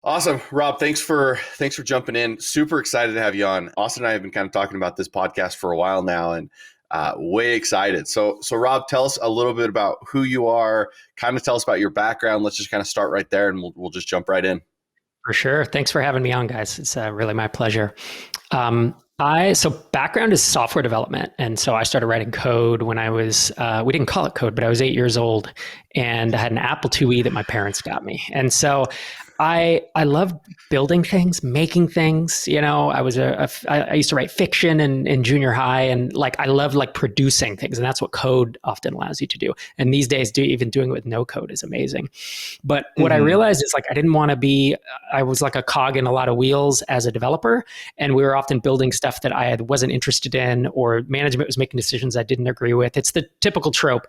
Awesome. Rob, thanks for jumping in. Super excited to have you on. Austin and I have been kind of talking about this podcast for a while now and way excited. So Rob, tell us a little bit about who you are, kind of tell us about your background. Let's just kind of start right there and we'll just jump right in. For sure. Thanks for having me on, guys. It's really my pleasure. So background is software development. And so I started writing code when I was, we didn't call it code, but I was 8 years old and I had an Apple IIe that my parents got me. And so I loved building things, making things. I used to write fiction in junior high, and I loved producing things, and that's what code often allows you to do. And these days, even doing it with no code is amazing. But what I realized is I didn't want to be. I was like a cog in a lot of wheels as a developer, and we were often building stuff that I wasn't interested in, or management was making decisions I didn't agree with. It's the typical trope.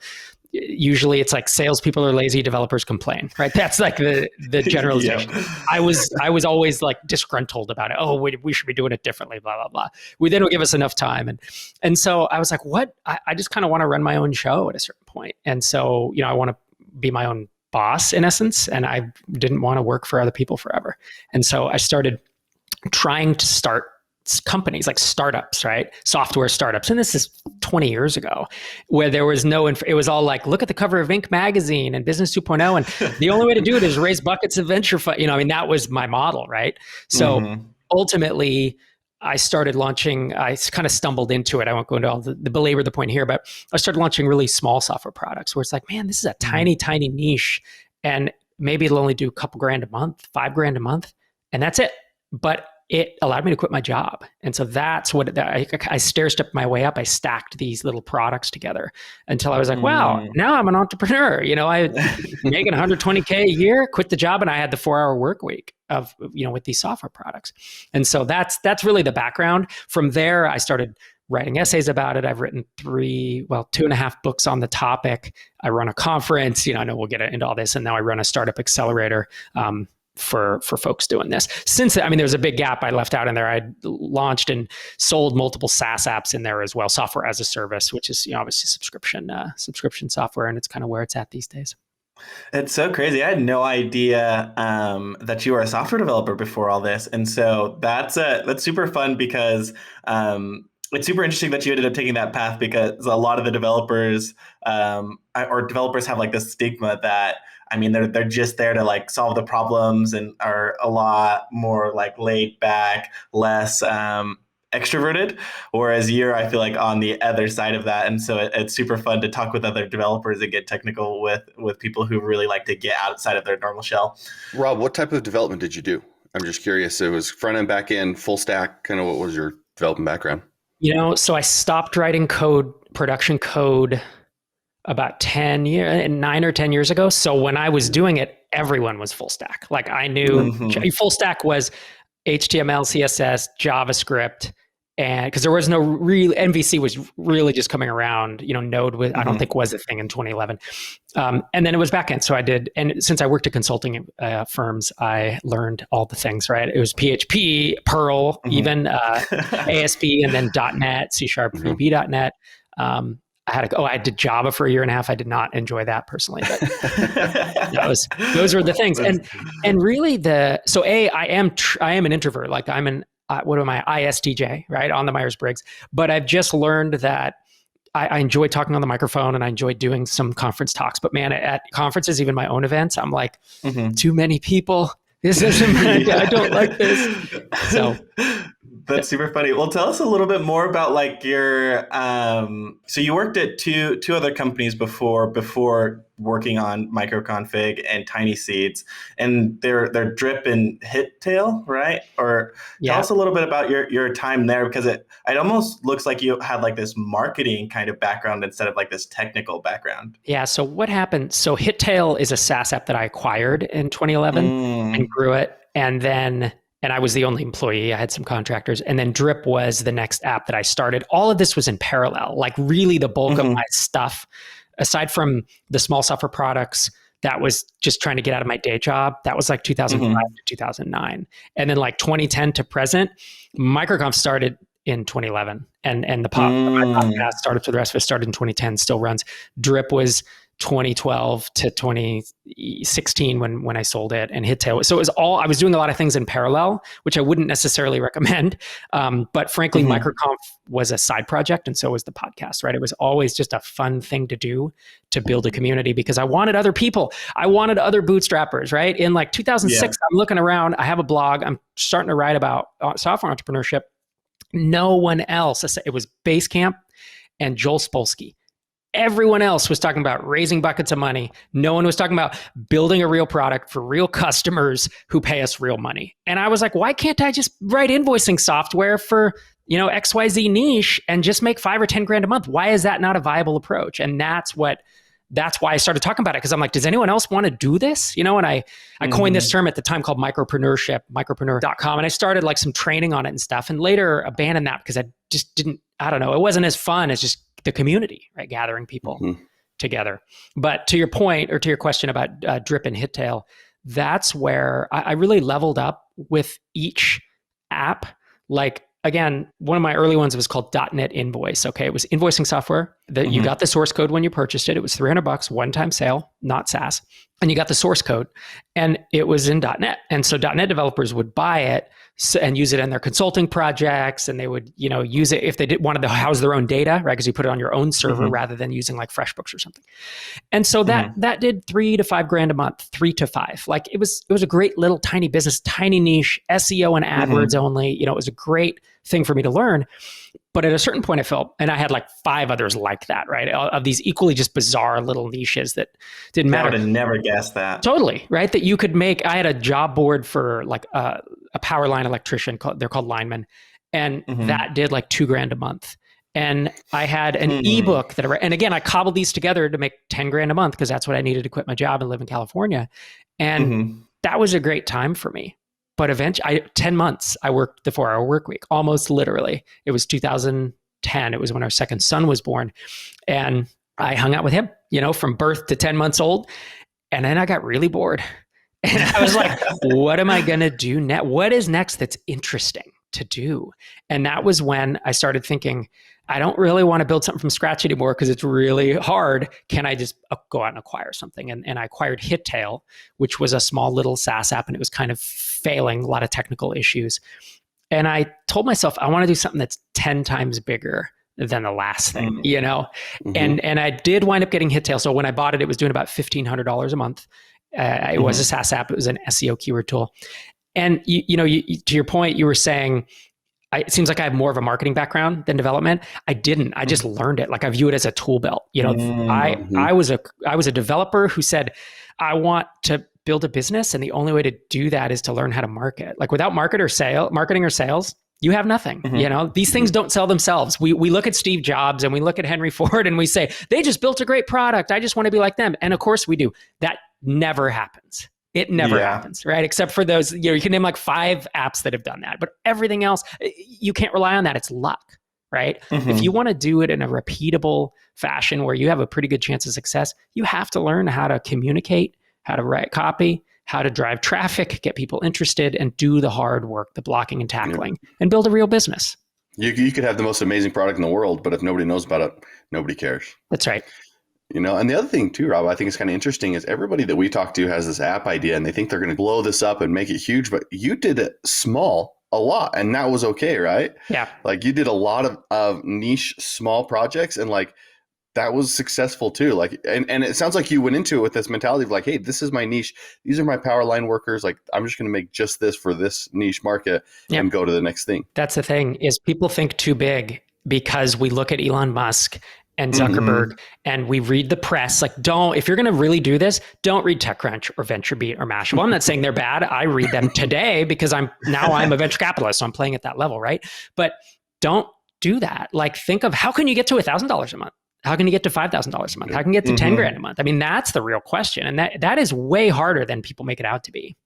Usually it's salespeople are lazy, developers complain, right? That's the generalization. Yeah. I was always disgruntled about it. Oh, we should be doing it differently, blah, blah, blah. They don't give us enough time. And so I was like, what? I just kind of want to run my own show at a certain point. And so, I want to be my own boss in essence. And I didn't want to work for other people forever. And so I started trying to start companies like startups, right? Software startups. And this is 20 years ago where there was it was all look at the cover of Inc. magazine and Business 2.0. And the only way to do it is raise buckets of venture fund. That was my model, right? So ultimately I started launching, I kind of stumbled into it. I won't go into all the belabor the point here, but I started launching really small software products where it's man, this is a tiny, tiny niche. And maybe it'll only do a couple grand a month, $5,000 a month. And that's it. But it allowed me to quit my job. And so that's what I stair-stepped my way up. I stacked these little products together until I was like, wow, now I'm an entrepreneur. I making $120K a year, quit the job, and I had the 4-hour work week of, with these software products. And so that's really the background. From there, I started writing essays about it. I've written 2.5 books on the topic. I run a conference, I know we'll get into all this. And now I run a startup accelerator, for folks doing this. Since there was a big gap I left out in there. I launched and sold multiple SaaS apps in there as well, software as a service, which is obviously subscription software, and it's kind of where it's at these days. It's so crazy. I had no idea that you were a software developer before all this, and so that's super fun because it's super interesting that you ended up taking that path, because a lot of the developers or developers have this stigma that they're just there to solve the problems and are a lot more laid back, less extroverted. Whereas I feel on the other side of that. And so it's super fun to talk with other developers and get technical with people who really like to get outside of their normal shell. Rob, what type of development did you do? I'm just curious. It was front end, back end, full stack. Kind of what was your development background? So I stopped writing production code about 9 or 10 years ago. So when I was doing it, everyone was full stack. I knew full stack was HTML, CSS, JavaScript, and because there was no real MVC was really just coming around. Node was, I don't think was a thing in 2011. And then it was backend. So I did, and since I worked at consulting firms, I learned all the things, right? It was PHP, Perl, even ASP, and then .NET, C#, VB.NET. I did Java for 1.5 years. I did not enjoy that personally, but those were the things. And really I am an introvert. I'm an, what am I? ISTJ, right? On the Myers-Briggs. But I've just learned that I enjoy talking on the microphone and I enjoy doing some conference talks. But man, at conferences, even my own events, I'm too many people. This isn't, I don't like this. So that's super funny. Well, tell us a little bit more about your, so you worked at two other companies before working on microconfig and TinySeeds, and they're Drip and Hittail, right? Or tell us a little bit about your time there, because it almost looks like you had this marketing kind of background instead of this technical background. Yeah. So what happened? So Hittail is a SaaS app that I acquired in 2011 and grew it. And I was the only employee. I had some contractors. And then Drip was the next app that I started. All of this was in parallel. Really the bulk of my stuff, aside from the small software products, that was just trying to get out of my day job. That was 2005 to 2009. And then 2010 to present, Microconf started in 2011. And the podcast started for the rest of it started in 2010, still runs. Drip was 2012 to 2016 when I sold it, and Hittail. So it was all, I was doing a lot of things in parallel, which I wouldn't necessarily recommend. But frankly, MicroConf was a side project, and so was the podcast, right? It was always just a fun thing to do to build a community because I wanted other people. I wanted other bootstrappers, right? In like 2006, I'm looking around, I have a blog, I'm starting to write about software entrepreneurship. No one else, it was Basecamp and Joel Spolsky. Everyone else was talking about raising buckets of money. No one was talking about building a real product for real customers who pay us real money. And I was like, why can't I just write invoicing software for, XYZ niche and just make $5 or $10,000 a month? Why is that not a viable approach? And that's why I started talking about it. Cause I'm like, does anyone else want to do this? And I coined this term at the time called micropreneurship, micropreneur.com. And I started like some training on it and stuff, and later abandoned that because I just didn't, it wasn't as fun as just the community, right? Gathering people together. But to your point, or to your question about Drip and Hittail, that's where I really leveled up with each app. Like, again, one of my early ones was called .NET Invoice. Okay. It was invoicing software that you got the source code when you purchased it. It was $300, one-time sale, not SaaS. And you got the source code, and it was in .NET. And so .NET developers would buy it and use it in their consulting projects. And they would, use it if they wanted to house their own data, right? Because you put it on your own server rather than using like FreshBooks or something. And so that did $3,000 to $5,000 a month, 3 to 5. Like it was a great little tiny business, tiny niche, SEO and AdWords only. It was a great thing for me to learn. But at a certain point I felt, and I had like 5 others like that, right? Of these equally just bizarre little niches that didn't matter. I would have never guessed that. Totally, right? That you could make. I had a job board for like a power line electrician, they're called linemen. And that did like $2,000 a month. And I had an ebook that and again, I cobbled these together to make $10,000 a month because that's what I needed to quit my job and live in California. And that was a great time for me. But eventually, 10 months, I worked the 4-hour work week, almost literally. It was 2010. It was when our second son was born. And I hung out with him, from birth to 10 months old. And then I got really bored. And I was like, what am I going to do next? What is next that's interesting to do? And that was when I started thinking, I don't really want to build something from scratch anymore because it's really hard. Can I just go out and acquire something? And I acquired Hittail, which was a small little SaaS app, and it was kind of failing, a lot of technical issues. And I told myself, I want to do something that's 10 times bigger than the last thing, And I did wind up getting Hittail. So when I bought it, it was doing about $1,500 a month. It was a SaaS app. It was an SEO keyword tool. And to your point, you were saying, it seems like I have more of a marketing background than development. I didn't. I just learned it. Like I view it as a tool belt. I was a developer who said, I want to build a business, and the only way to do that is to learn how to market. Like without marketing or sales, you have nothing. These things don't sell themselves. We look at Steve Jobs and we look at Henry Ford and we say, they just built a great product. I just want to be like them. And of course we do. That never happens. It never happens, right? Except for those, you can name like 5 apps that have done that, but everything else, you can't rely on that. It's luck, right? If you want to do it in a repeatable fashion where you have a pretty good chance of success, you have to learn how to communicate, how to write copy, how to drive traffic, get people interested, and do the hard work, the blocking and tackling, and build a real business. You could have the most amazing product in the world, but if nobody knows about it, nobody cares. That's right. And the other thing too, Rob, I think is kind of interesting is everybody that we talk to has this app idea and they think they're going to blow this up and make it huge, but you did it small a lot and that was okay, right? Yeah. Like you did a lot of niche small projects and like that was successful too. Like, and it sounds like you went into it with this mentality of like, hey, this is my niche. These are my power line workers. Like I'm just going to make just this for this niche market and go to the next thing. That's the thing is people think too big because we look at Elon Musk and Zuckerberg and we read the press. Like if you're going to really do this, don't read TechCrunch or VentureBeat or Mashable. I'm not saying they're bad. I read them today because I'm a venture capitalist. So I'm playing at that level. Right. But don't do that. Like think of how can you get to $1,000 a month? How can you get to $5,000 a month? How can you get to $10,000 a month? I mean, that's the real question. And that is way harder than people make it out to be.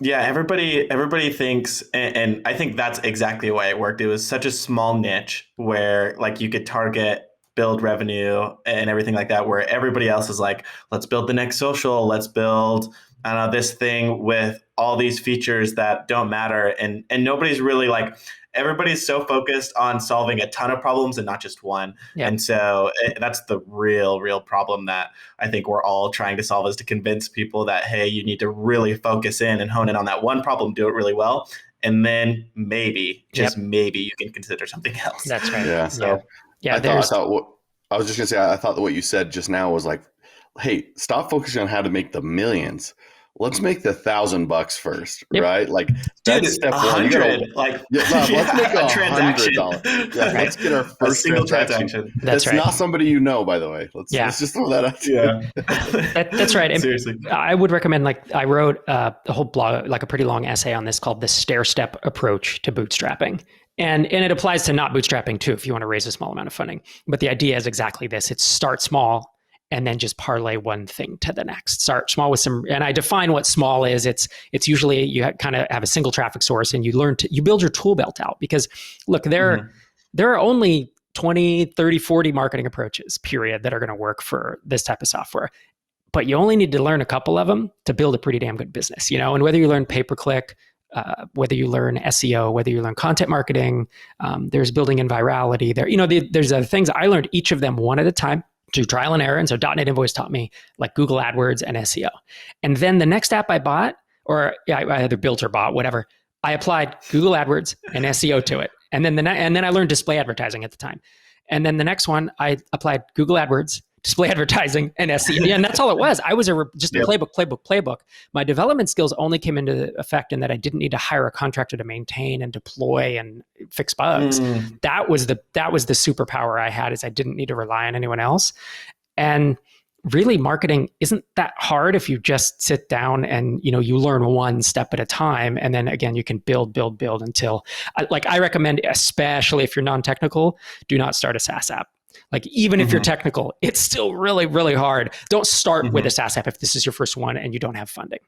Yeah, everybody thinks, and I think that's exactly why it worked. It was such a small niche where like you could target, build revenue and everything like that, where everybody else is like, let's build the next social, let's build I don't know, this thing with all these features that don't matter, and nobody's really like, everybody's so focused on solving a ton of problems and not just one. Yep. And so that's the real problem that I think we're all trying to solve, is to convince people that, hey, you need to really focus in and hone in on that one problem, do it really well. And then maybe, just maybe, you can consider something else. That's right. Yeah. So yeah, I was just gonna say, I thought that what you said just now was like, hey, stop focusing on how to make the millions. Let's make the $1,000 first, right? Like, that's step one. You gotta, let's make $100. Yeah, let's get our first single transaction. That's right. Not somebody you know, by the way. Let's just throw that out. Yeah, that's right. And seriously, I would recommend, like, I wrote a whole blog, like a pretty long essay on this called the Stair Step Approach to Bootstrapping. And it applies to not bootstrapping too, if you want to raise a small amount of funding. But the idea is exactly this. It's start small and then just parlay one thing to the next. Start small with some, and I define what small is. It's usually you kind of have a single traffic source, and you build your tool belt out, because look, there are only 20, 30, 40 marketing approaches, period, that are going to work for this type of software. But you only need to learn a couple of them to build a pretty damn good business, and whether you learn pay-per-click, whether you learn SEO, whether you learn content marketing, there's building in virality there. There's other things. I learned each of them one at a time through trial and error. And so .NET Invoice taught me like Google AdWords and SEO. And then the next app I bought, or I either built or bought, whatever, I applied Google AdWords and SEO to it. And then I learned display advertising at the time. And then the next one, I applied Google AdWords, display advertising, and SEO. Yeah, and that's all it was. I was just a playbook. My development skills only came into effect in that I didn't need to hire a contractor to maintain and deploy and fix bugs. That was the superpower I had, is I didn't need to rely on anyone else. And really, marketing isn't that hard if you just sit down and you learn one step at a time, and then again you can build until, like, I recommend, especially if you're non-technical, do not start a SaaS app. Like, even if you're technical, it's still really, really hard. Don't start with a SaaS app if this is your first one and you don't have funding,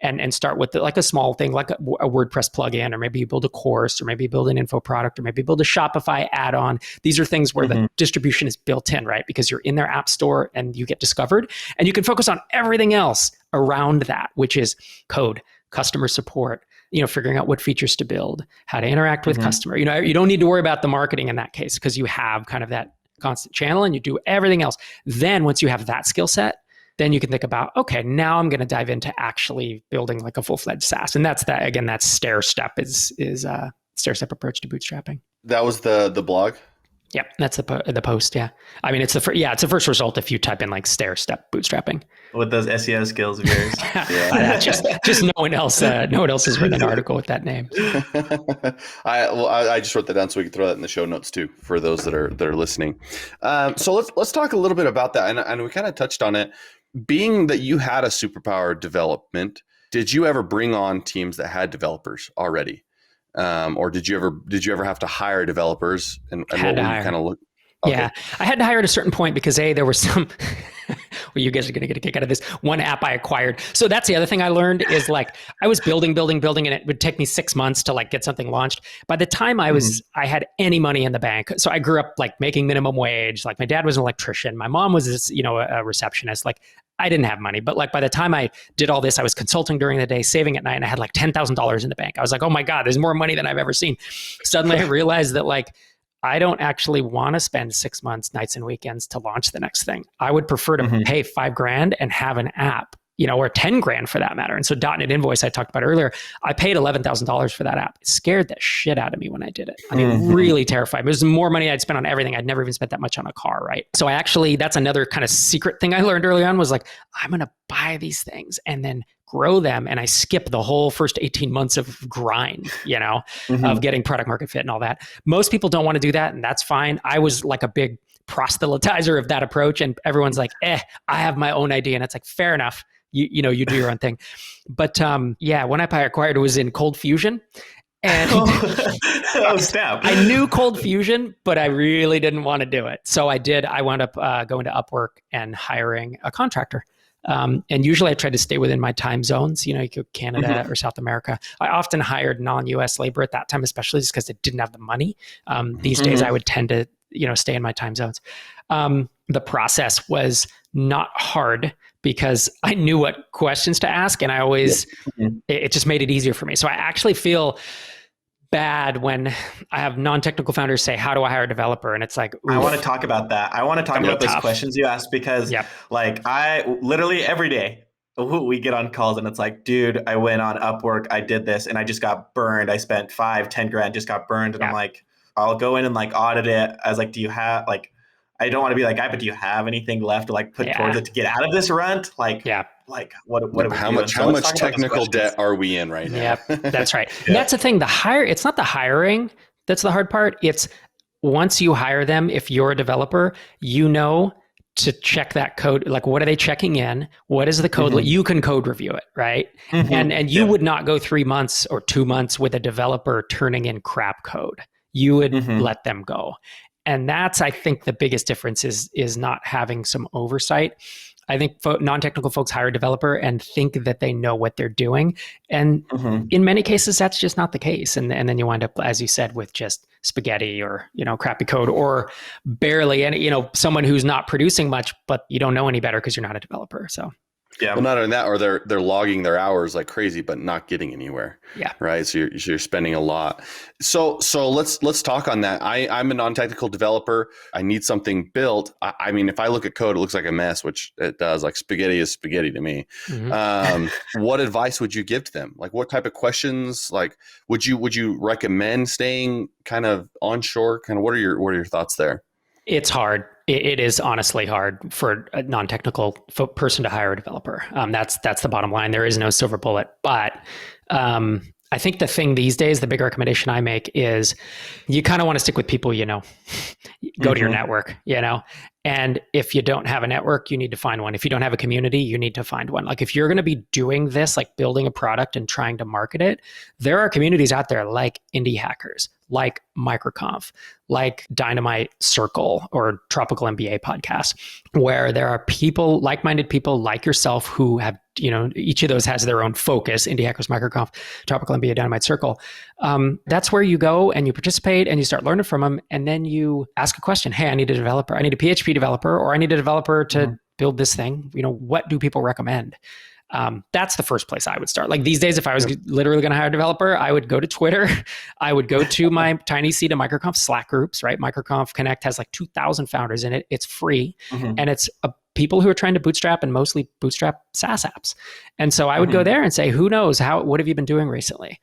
and start with like a small thing, like a WordPress plugin, or maybe you build a course, or maybe you build an info product, or maybe you build a Shopify add-on. These are things where the distribution is built in, right? Because you're in their app store and you get discovered, and you can focus on everything else around that, which is code, customer support, figuring out what features to build, how to interact with customer. You don't need to worry about the marketing in that case, because you have kind of that constant channel and you do everything else. Then once you have that skill set, then you can think about, okay, now I'm going to dive into actually building like a full-fledged SaaS. And that's that. Again, that's Stair Step is Stair Step approach to bootstrapping. That was the blog? Yep, that's the post. Yeah, I mean, it's the first result if you type in like Stair Step bootstrapping. With those SEO skills of yours. just no one else has written an article with that name. I just wrote that down so we can throw that in the show notes too for those that are listening. So let's talk a little bit about that, and we kind of touched on it. Being that you had a Superpower Development, did you ever bring on teams that had developers already? Or did you ever have to hire developers, and what were you kind of look? Okay. Yeah, I had to hire at a certain point because there was some, well, you guys are going to get a kick out of this, one app I acquired. So that's the other thing I learned is, like, I was building, and it would take me 6 months to like get something launched. By the time I had any money in the bank. So I grew up like making minimum wage. Like, my dad was an electrician. My mom was a receptionist. Like, I didn't have money, but like by the time I did all this, I was consulting during the day, saving at night, and I had like $10,000 in the bank. I was like, oh my God, there's more money than I've ever seen. Suddenly I realized that, like, I don't actually want to spend 6 months, nights and weekends to launch the next thing. I would prefer to pay $5,000 and have an app, or $10,000 for that matter. And so .NET Invoice I talked about earlier, I paid $11,000 for that app. It scared the shit out of me when I did it. I mean, really terrified. It was more money I'd spent on everything. I'd never even spent that much on a car, right? So that's another kind of secret thing I learned early on, was like, I'm going to buy these things and then grow them. And I skip the whole first 18 months of grind, of getting product market fit and all that. Most people don't want to do that, and that's fine. I was like a big proselytizer of that approach, and everyone's like, I have my own idea. And it's like, fair enough. You do your own thing. But one app I acquired was in Cold Fusion. And snap. I knew Cold Fusion, but I really didn't want to do it. So I wound up going to Upwork and hiring a contractor. And usually I tried to stay within my time zones, you go Canada or South America. I often hired non-US labor at that time, especially just because they didn't have the money. These days I would tend to, stay in my time zones. The process was not hard because I knew what questions to ask, and I always, it just made it easier for me. So I actually feel bad when I have non-technical founders say, how do I hire a developer? And it's like, oof. I want to talk about that. I want to talk about those questions you asked because like I literally every day we get on calls and it's like, dude, I went on Upwork, I did this and I just got burned. I spent 5-10 grand, just got burned. And I'm like, I'll go in and like audit it. I was like, do you have like, I don't want to be like, but do you have anything left to like put towards it to get out of this rut? Like, like what how much technical debt are we in right now? Yeah, that's right. And that's the thing. It's not the hiring that's the hard part. It's once you hire them, if you're a developer, you know to check that code. Like, what are they checking in? What is the code? You can code review it, right? And you would not go 3 months or 2 months with a developer turning in crap code. You would let them go. And that's, I think, the biggest difference is not having some oversight. I think non-technical folks hire a developer and think that they know what they're doing. And in many cases, that's just not the case. And then you wind up, as you said, with just spaghetti or, crappy code or barely any, someone who's not producing much, but you don't know any better because you're not a developer. So. Yeah. Well, not only that, or they're logging their hours like crazy, but not getting anywhere. Yeah. Right. So you're spending a lot. So let's talk on that. I'm a non-technical developer. I need something built. I mean, if I look at code, it looks like a mess, which it does. Like spaghetti is spaghetti to me. What advice would you give to them? Like, what type of questions? Like, would you recommend staying kind of onshore? Kind of what are your thoughts there? It's hard. It is honestly hard for a non-technical person to hire a developer. That's the bottom line. There is no silver bullet. But I think the thing these days, the big recommendation I make is you kind of want to stick with people Go to your network, And if you don't have a network, you need to find one. If you don't have a community, you need to find one. Like if you're going to be doing this, like building a product and trying to market it, there are communities out there like Indie Hackers, like MicroConf, like Dynamite Circle or Tropical MBA podcast, where there are people, like-minded people like yourself who have, each of those has their own focus, Indie Hackers, MicroConf, Tropical MBA, Dynamite Circle. That's where you go and you participate and you start learning from them. And then you ask a question. Hey, I need a developer. I need a PHP developer, or I need a developer to build this thing. What do people recommend? That's the first place I would start. Like these days, if I was literally going to hire a developer, I would go to Twitter. I would go to my TinySeed and MicroConf Slack groups, right? MicroConf Connect has like 2,000 founders in it. It's free. And it's people who are trying to bootstrap and mostly bootstrap SaaS apps. And so I would go there and say, who knows what have you been doing recently?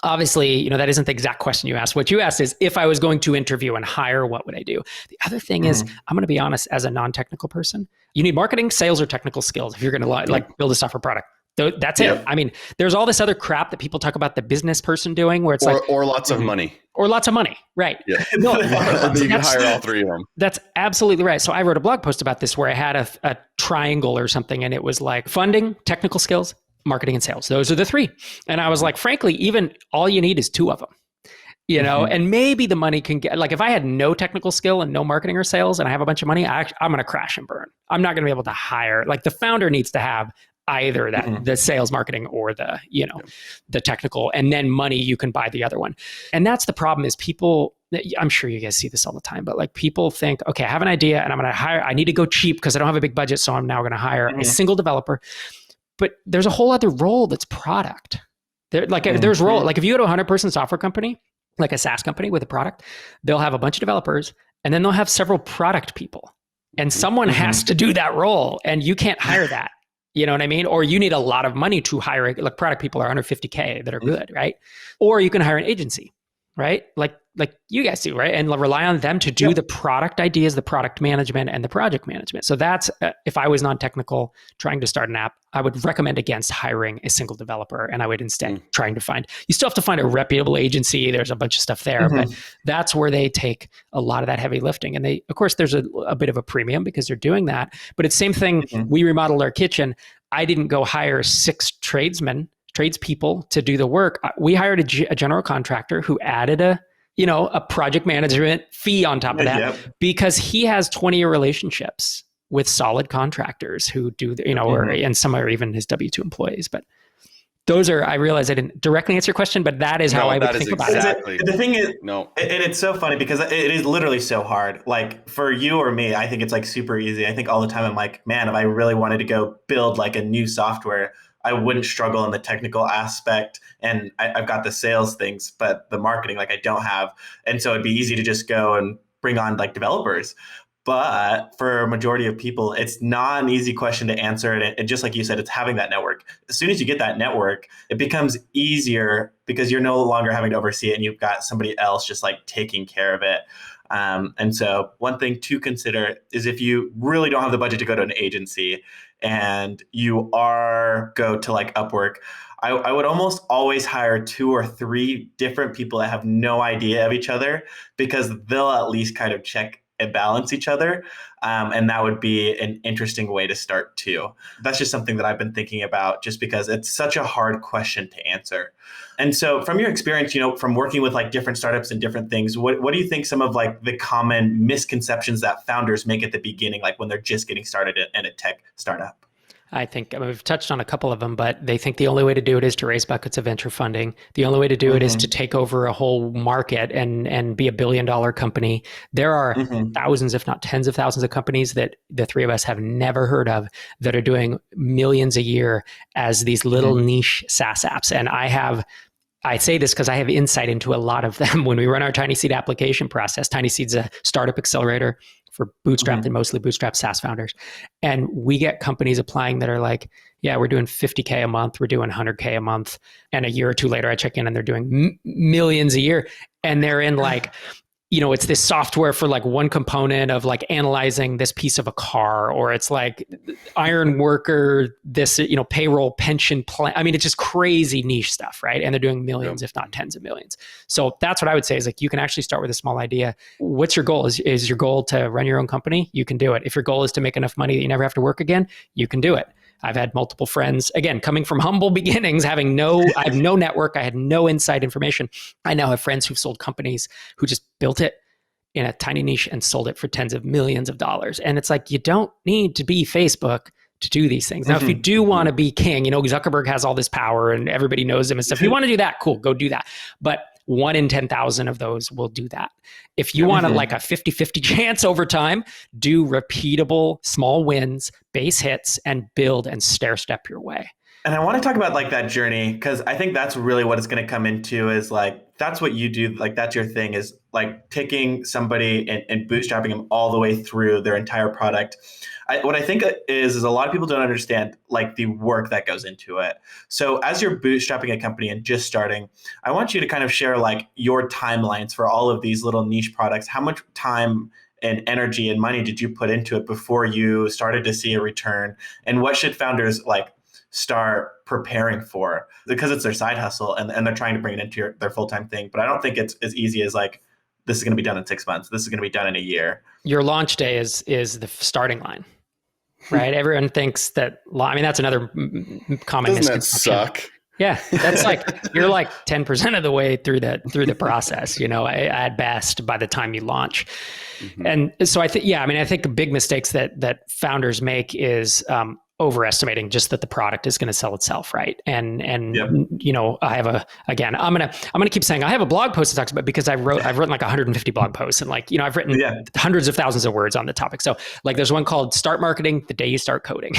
Obviously, that isn't the exact question you asked. What you asked is, if I was going to interview and hire, what would I do? The other thing is, I'm going to be honest, as a non-technical person, you need marketing, sales, or technical skills if you're going to build a software product. That's it. I mean, there's all this other crap that people talk about the business person doing where it's or lots of money. Or lots of money, right? Yeah. No, you can hire all three of them. That's absolutely right. So I wrote a blog post about this where I had a triangle or something, and it was like funding, technical skills, marketing, and sales. Those are the three. And I was like, frankly, even all you need is two of them. And maybe the money can get, like if I had no technical skill and no marketing or sales and I have a bunch of money, I'm going to crash and burn. I'm not going to be able to hire, like the founder needs to have either that the sales, marketing, or the, the technical, and then money, you can buy the other one. And that's the problem is people, I'm sure you guys see this all the time, but like people think, okay, I have an idea and I'm going to hire, I need to go cheap because I don't have a big budget. So I'm now going to hire a single developer. But there's a whole other role that's product. There's role, like if you go to a 100-person software company, like a SaaS company with a product, they'll have a bunch of developers and then they'll have several product people. And someone has to do that role and you can't hire that. You know what I mean? Or you need a lot of money to hire, like product people are under 50K that are good, right? Or you can hire an agency, right? Like you guys do, right? And rely on them to do the product ideas, the product management, and the project management. So that's, if I was non-technical trying to start an app, I would recommend against hiring a single developer. And I would instead trying to find, you still have to find a reputable agency. There's a bunch of stuff there, but that's where they take a lot of that heavy lifting. And they, of course, there's a bit of a premium because they're doing that. But it's the same thing. We remodeled our kitchen. I didn't go hire 6 tradespeople to do the work. We hired a general contractor who added a project management fee on top of that because he has 20-year relationships with solid contractors who do, and some are even his W-2 employees. But those are, I realize I didn't directly answer your question, but that is how I would think about it. The thing is, it's so funny because it is literally so hard. Like for you or me, I think it's like super easy. I think all the time I'm like, man, if I really wanted to go build like a new software, I wouldn't struggle in the technical aspect. And I've got the sales things, but the marketing, like I don't have. And so it'd be easy to just go and bring on like developers. But for a majority of people, it's not an easy question to answer. And just like you said, it's having that network. As soon as you get that network, it becomes easier because you're no longer having to oversee it and you've got somebody else just like taking care of it. And so one thing to consider is if you really don't have the budget to go to an agency and you go to like Upwork, I would almost always hire 2 or 3 different people that have no idea of each other, because they'll at least kind of check and balance each other. And that would be an interesting way to start too. That's just something that I've been thinking about, just because it's such a hard question to answer. And so from your experience, from working with like different startups and different things, what do you think some of like the common misconceptions that founders make at the beginning, like when they're just getting started in a tech startup? I think we've touched on a couple of them, but they think the only way to do it is to raise buckets of venture funding. The only way to do it is to take over a whole market and be $1 billion company. There are thousands, if not tens of thousands of companies that the three of us have never heard of that are doing millions a year as these little niche SaaS apps. And I say this because I have insight into a lot of them. When we run our TinySeed application process, TinySeed's a startup accelerator for bootstrapped and mostly bootstrapped SaaS founders. And we get companies applying that are like, yeah, we're doing 50K a month, we're doing 100K a month. And a year or two later, I check in and they're doing millions a year. And they're in like, it's this software for like one component of like analyzing this piece of a car, or it's like iron worker, this, payroll pension plan. I mean, it's just crazy niche stuff, right? And they're doing millions, if not tens of millions. So that's what I would say is like, you can actually start with a small idea. What's your goal? Is your goal to run your own company? You can do it. If your goal is to make enough money that you never have to work again, you can do it. I've had multiple friends, again, coming from humble beginnings, I have no network. I had no inside information. I now have friends who've sold companies who just built it in a tiny niche and sold it for tens of millions of dollars. And it's like, you don't need to be Facebook to do these things. Now, if you do want to be king, Zuckerberg has all this power and everybody knows him and stuff. If you want to do that, cool, go do that. But 1 in 10,000 of those will do that. If you want like a 50-50 chance over time, do repeatable small wins, base hits, and build and stair step your way. And I want to talk about like that journey, because I think that's really what it's going to come into, is like, that's what you do. Like, that's your thing, is like taking somebody and bootstrapping them all the way through their entire product. What I think is a lot of people don't understand like the work that goes into it. So as you're bootstrapping a company and just starting, I want you to kind of share like your timelines for all of these little niche products. How much time and energy and money did you put into it before you started to see a return? And what should founders like start preparing for? Because it's their side hustle and they're trying to bring it into their full-time thing. But I don't think it's as easy as like, this is going to be done in 6 months. This is going to be done in a year. Your launch day is the starting line, right? Everyone thinks that, that's another common misconception. Doesn't that suck? Yeah, that's like, you're like 10% of the way through the process, at best, by the time you launch. And so I think the big mistakes that founders make is overestimating just that the product is going to sell itself, right? And I have I'm gonna keep saying I have a blog post that talks about, because I've written like 150 blog posts, and like I've written hundreds of thousands of words on the topic. So like there's one called "Start Marketing the Day You Start Coding,"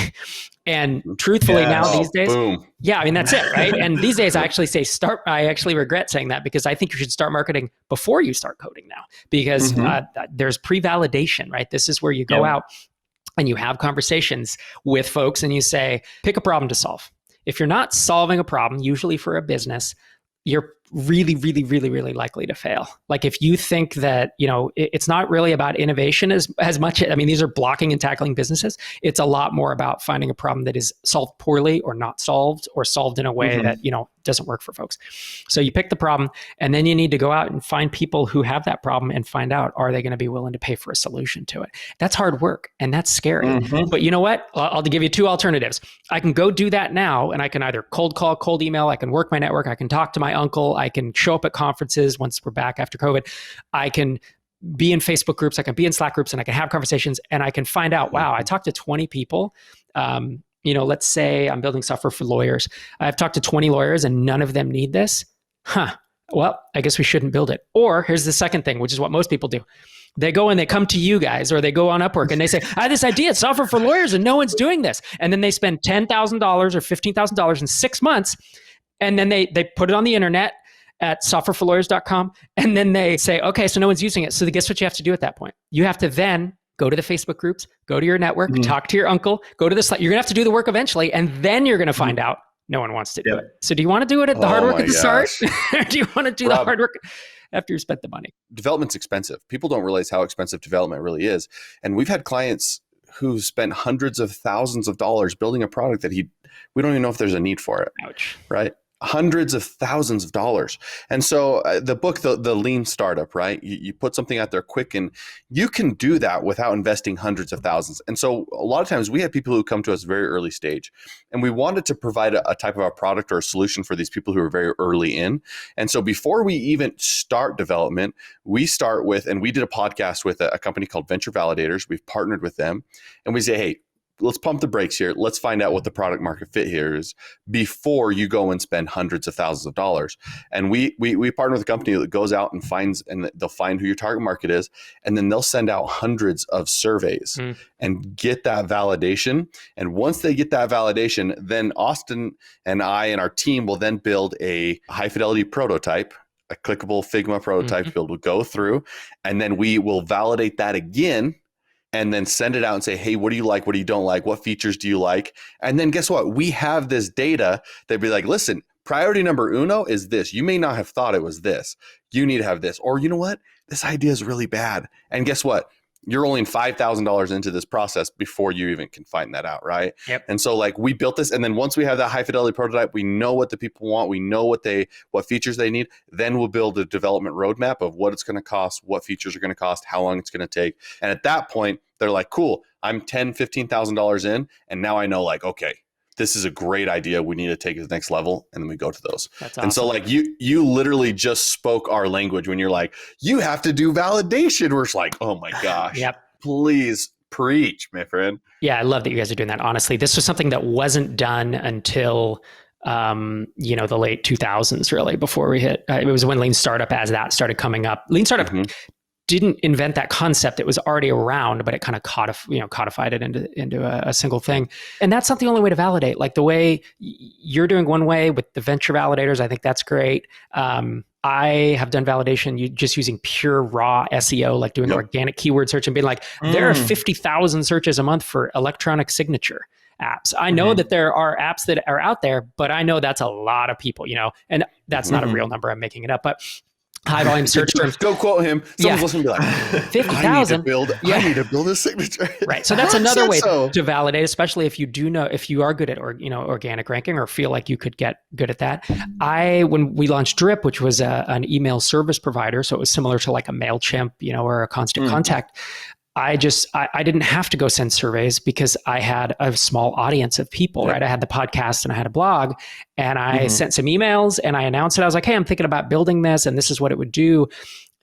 and truthfully now these days, that's it, right? And these days I actually say start. I actually regret saying that, because I think you should start marketing before you start coding now, because there's pre-validation, right? This is where you go out and you have conversations with folks and you say, pick a problem to solve. If you're not solving a problem, usually for a business, you're really, really, really, really likely to fail. Like if you think that, it's not really about innovation as much. These are blocking and tackling businesses. It's a lot more about finding a problem that is solved poorly or not solved, or solved in a way that, doesn't work for folks. So you pick the problem, and then you need to go out and find people who have that problem and find out, are they going to be willing to pay for a solution to it? That's hard work and that's scary. But you know what? I'll give you 2 alternatives. I can go do that now, and I can either cold call, cold email, I can work my network, I can talk to my uncle, I can show up at conferences once we're back after COVID, I can be in Facebook groups, I can be in Slack groups, and I can have conversations, and I can find out, wow, I talked to 20 people, let's say I'm building software for lawyers. I've talked to 20 lawyers and none of them need this. Well, I guess we shouldn't build it. Or here's the second thing, which is what most people do. They go and they come to you guys, or they go on Upwork and they say, I have this idea, it's software for lawyers and no one's doing this. And then they spend $10,000 or $15,000 in 6 months. And then they put it on the internet at softwareforlawyers.com. And then they say, okay, so no one's using it. So guess what you have to do at that point? You have to then go to the Facebook groups, go to your network, talk to your uncle, go to the site. You're going to have to do the work eventually. And then you're going to find out no one wants to do it. So do you want to do it at the hard work at the start? Or do you want to do the hard work after you spent the money? Development's expensive. People don't realize how expensive development really is. And we've had clients who spent hundreds of thousands of dollars building a product that we don't even know if there's a need for it. Ouch. Right? Hundreds of thousands of dollars. And so the book, the Lean Startup, right? You put something out there quick and you can do that without investing hundreds of thousands. And so a lot of times we have people who come to us very early stage and we wanted to provide a type of a product or a solution for these people who are very early in. And so before we even start development, we start with, and we did a podcast with a company called Venture Validators. We've partnered with them and we say, hey, let's pump the brakes here. Let's find out what the product market fit here is before you go and spend hundreds of thousands of dollars. And we partner with a company that goes out and finds, and they'll find who your target market is. And then they'll send out hundreds of surveys and get that validation. And once they get that validation, then Austin and I and our team will then build a high fidelity prototype, a clickable Figma prototype to be able to go through. And then we will validate that again and then send it out and say, hey, what do you like? What do you don't like? What features do you like? And then guess what? We have this data that'd be like, listen, priority number uno is this. You may not have thought it was this. You need to have this. Or you know what? This idea is really bad. And guess what? You're only $5,000 into this process before you even can find that out, right? Yep. And so like we built this, and then once we have that high fidelity prototype, we know what the people want, we know what features they need. Then we'll build a development roadmap of what it's going to cost, what features are going to cost, how long it's going to take. And at that point, they're like, cool, I'm $10,000, $15,000 in, and now I know like, okay, this is a great idea. We need to take it to the next level. And then we go to those. That's awesome. And so like you literally just spoke our language when you're like, you have to do validation. We're just like, oh my gosh, please preach, my friend. Yeah. I love that you guys are doing that. Honestly, this was something that wasn't done until, the late 2000s, really, before we hit, it was when Lean Startup as that started coming up. Lean Startup didn't invent that concept. It was already around, but it kind of codified it into a single thing. And that's not the only way to validate. Like the way you're doing one way with the venture validators, I think that's great. I have done validation just using pure raw SEO, like doing organic keyword search and being like, there are 50,000 searches a month for electronic signature apps. I know that there are apps that are out there, but I know that's a lot of people, and that's not a real number. I'm making it up, but high volume search terms. Go quote him. Someone's listening to be like, 50,000. I need to build a signature. Right. So that's another way to validate, especially if you are good at organic ranking or feel like you could get good at that. When we launched Drip, which was an email service provider, so it was similar to like a MailChimp, or a Constant Contact. I didn't have to go send surveys because I had a small audience of people, right? I had the podcast and I had a blog, and I sent some emails and I announced it. I was like, hey, I'm thinking about building this and this is what it would do.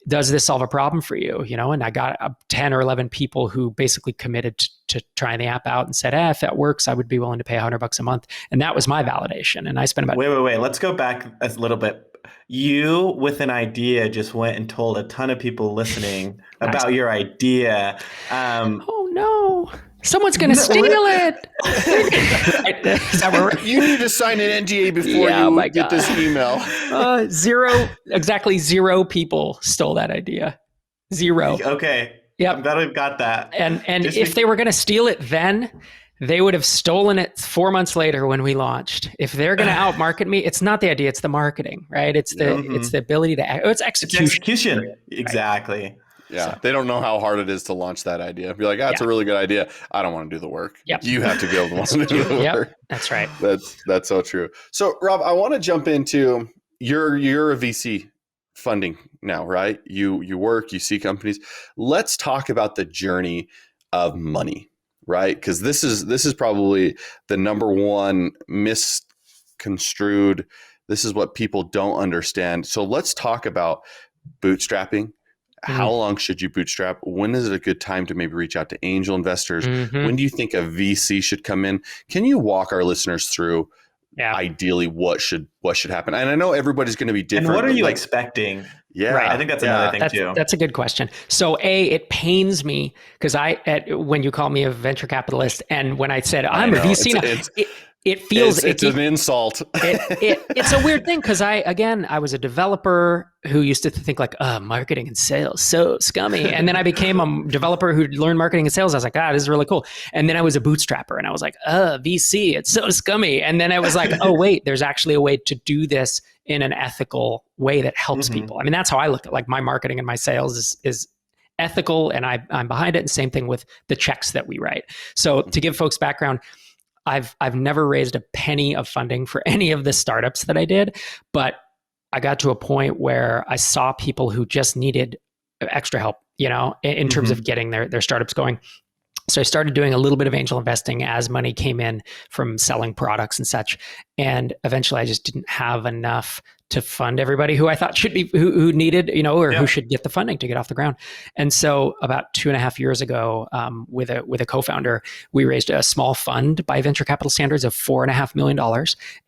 Does this solve a problem for you? And I got 10 or 11 people who basically committed to trying the app out and said, if that works, I would be willing to pay $100 a month. And that was my validation. And I spent about... Wait. Let's go back a little bit. You, with an idea, just went and told a ton of people listening about your idea. Oh, no. Someone's going to steal it. You need to sign an NDA before you get this email. Exactly zero people stole that idea. Zero. Okay. Yep. I'm glad we've got that. And if they were going to steal it then, they would have stolen it 4 months later when we launched. If they're going to outmarket me, it's not the idea, it's the marketing, right? It's the ability to it's execution. It's execution. Exactly. Right. Yeah. So, they don't know how hard it is to launch that idea. Be like, it's a really good idea. I don't want to do the work. Yep. You have to be able to want to do the work. That's right. That's so true. So Rob, I want to jump into you're a VC funding now, right? You work, you see companies. Let's talk about the journey of money. Right? Because this is probably the number one misconstrued. This is what people don't understand. So let's talk about bootstrapping, how long should you bootstrap? When is it a good time to maybe reach out to angel investors? When do you think a VC should come in? Can you walk our listeners through ideally what should happen? And I know everybody's going to be different. And what are you expecting? Yeah, right. I think that's another thing too. That's a good question. So it pains me because when you call me a venture capitalist and when I said I'm a VC now, it feels it's an insult. It's a weird thing because I was a developer who used to think like, marketing and sales, so scummy. And then I became a developer who learned marketing and sales. I was like, this is really cool. And then I was a bootstrapper and I was like, VC, it's so scummy. And then I was like, oh wait, there's actually a way to do this in an ethical way that helps people. I mean, that's how I look at like my marketing and my sales is ethical and I'm behind it. And same thing with the checks that we write. So to give folks background, I've never raised a penny of funding for any of the startups that I did, but I got to a point where I saw people who just needed extra help, in terms of getting their startups going. So I started doing a little bit of angel investing as money came in from selling products and such. And eventually I just didn't have enough to fund everybody who I thought should be, who needed, who should get the funding to get off the ground. And so about 2.5 years ago, with a co-founder, we raised a small fund by venture capital standards of $4.5 million.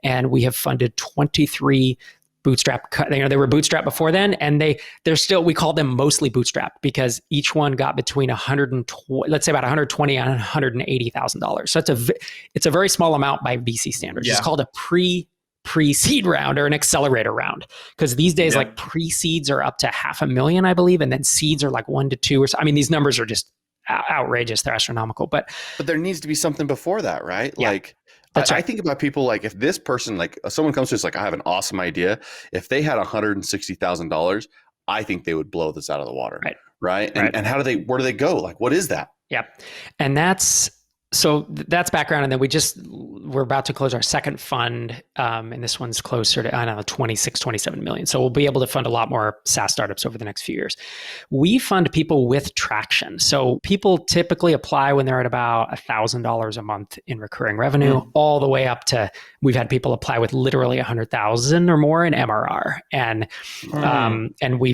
And we have funded 23 bootstrap, they were bootstrapped before then, and they're still, we call them mostly bootstrapped because each one got between let's say about $120,000 and $180,000. So it's a very small amount by VC standards. It's called a pre-seed round or an accelerator round, because these days like pre-seeds are up to $500,000, I believe, and then seeds are like 1 to 2 or so. I mean, these numbers are just outrageous; they're astronomical. But there needs to be something before that, right? Yeah. Like. I think about people like if this person, like someone comes to us like, I have an awesome idea. If they had $160,000, I think they would blow this out of the water. Right. And where do they go? Like, what is that? Yep. And that's background. And then we're about to close our second fund. And this one's closer to, 26, 27 million. So we'll be able to fund a lot more SaaS startups over the next few years. We fund people with traction. So people typically apply when they're at about $1,000 a month in recurring revenue, all the way up to, we've had people apply with literally 100,000 or more in MRR. And we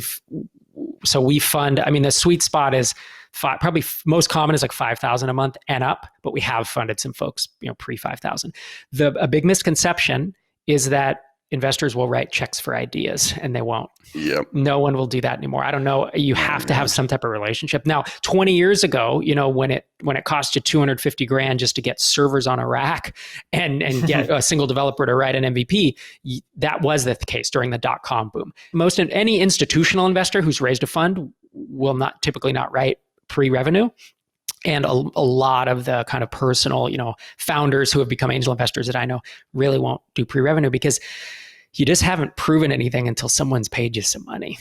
fund, the sweet spot is probably most common is like 5,000 a month and up, but we have funded some folks, pre 5,000. A big misconception is that investors will write checks for ideas, and they won't. Yep. No one will do that anymore. I don't know. You have to have some type of relationship. Now, 20 years ago, when it cost you $250,000 just to get servers on a rack and get a single developer to write an MVP, that was the case during the .com boom. Any institutional investor who's raised a fund will typically not write pre-revenue. And a lot of the kind of personal, founders who have become angel investors that I know really won't do pre-revenue because you just haven't proven anything until someone's paid you some money.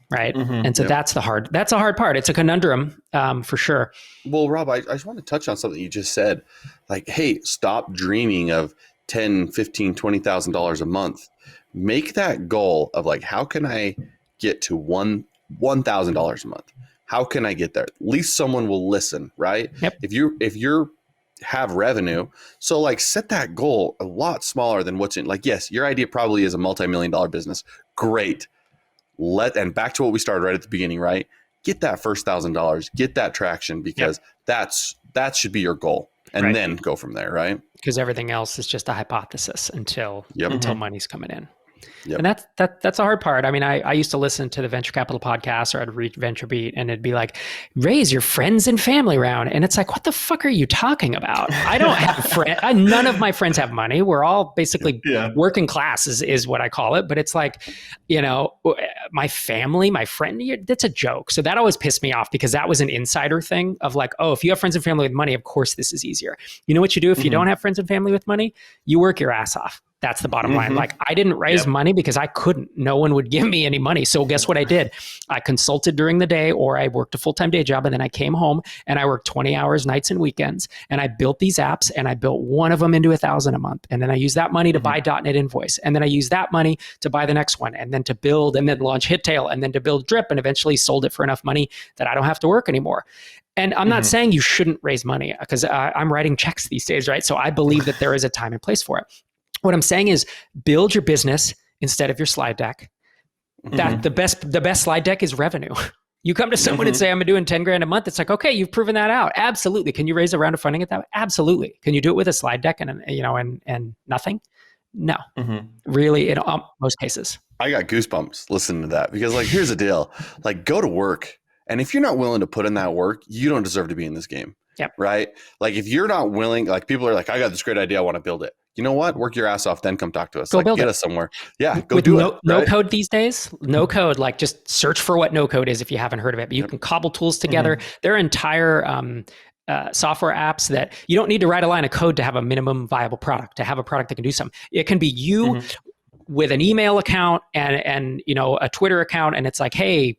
Right. And so that's a hard part. It's a conundrum for sure. Well, Rob, I just want to touch on something you just said. Like, hey, stop dreaming of $10,000, $15,000, $20,000 a month. Make that goal of like, how can I get to $1,000 a month? How can I get there? At least someone will listen, right? Yep. If you have revenue, so like set that goal a lot smaller than what's in. Like, yes, your idea probably is a multi-million-dollar business. Great. And back to what we started right at the beginning, right? Get that first $1,000, get that traction, because that should be your goal, and then go from there, right? Because everything else is just a hypothesis until money's coming in. Yep. And that's a hard part. I used to listen to the venture capital podcast, or I'd read VentureBeat, and it'd be like, raise your friends and family round. And it's like, what the fuck are you talking about? I don't have friends. None of my friends have money. We're all basically working class is what I call it. But it's like, my family, my friend, that's a joke. So that always pissed me off because that was an insider thing of like, oh, if you have friends and family with money, of course this is easier. You know what you do if you don't have friends and family with money? You work your ass off. That's the bottom line. Like, I didn't raise money because I couldn't. No one would give me any money. So guess what I did? I consulted during the day, or I worked a full-time day job, and then I came home and I worked 20 hours nights and weekends, and I built these apps, and I built one of them into $1,000 a month. And then I used that money to buy .NET Invoice. And then I used that money to buy the next one, and then to build, and then launch Hittail, and then to build Drip, and eventually sold it for enough money that I don't have to work anymore. And I'm not saying you shouldn't raise money, because I'm writing checks these days, right? So I believe that there is a time and place for it. What I'm saying is build your business instead of your slide deck. That the best slide deck is revenue, You come to someone and say, I'm doing 10 grand a month. It's like, okay, you've proven that out. Absolutely. Can you raise a round of funding at that? Absolutely. Can you do it with a slide deck and nothing? No, really, in most cases. I got goosebumps listening to that because like, here's the deal, like go to work. And if you're not willing to put in that work, you don't deserve to be in this game. Yep. Right. Like if you're not willing, like people are like, I got this great idea. I want to build it. You know what? Work your ass off. Then come talk to us. Go like, build get it. us somewhere. Yeah. Go with do no, it. No right? code these days. No code. Like just search for what no code is if you haven't heard of it. But you can cobble tools together. There are entire software apps that you don't need to write a line of code to have a minimum viable product, to have a product that can do something. It can be you with an email account and a Twitter account, and it's like, hey,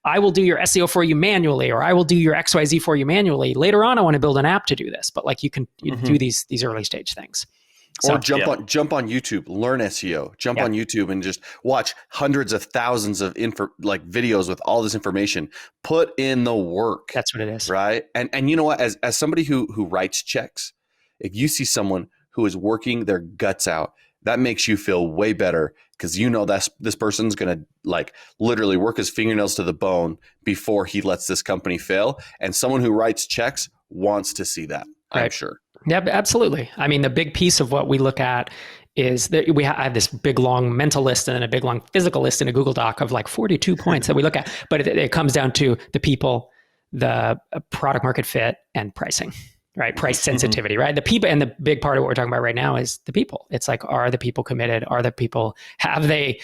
I will do your SEO for you manually, or I will do your XYZ for you manually. Later on, I want to build an app to do this. But like you can do these early stage things. Or jump on YouTube, learn SEO, jump on YouTube and just watch hundreds of thousands of videos with all this information. Put in the work. That's what it is. Right. And you know what, as somebody who writes checks, if you see someone who is working their guts out, that makes you feel way better because you know that this person's going to like literally work his fingernails to the bone before he lets this company fail. And someone who writes checks wants to see that, I'm sure. Yeah, absolutely. I mean, the big piece of what we look at is that I have this big, long mental list and then a big, long physical list in a Google Doc of like 42 points that we look at. But it comes down to the people, the product market fit, and pricing. Right. Price sensitivity, right? The people, and the big part of what we're talking about right now is the people. It's like, are the people committed? Are the people, have they,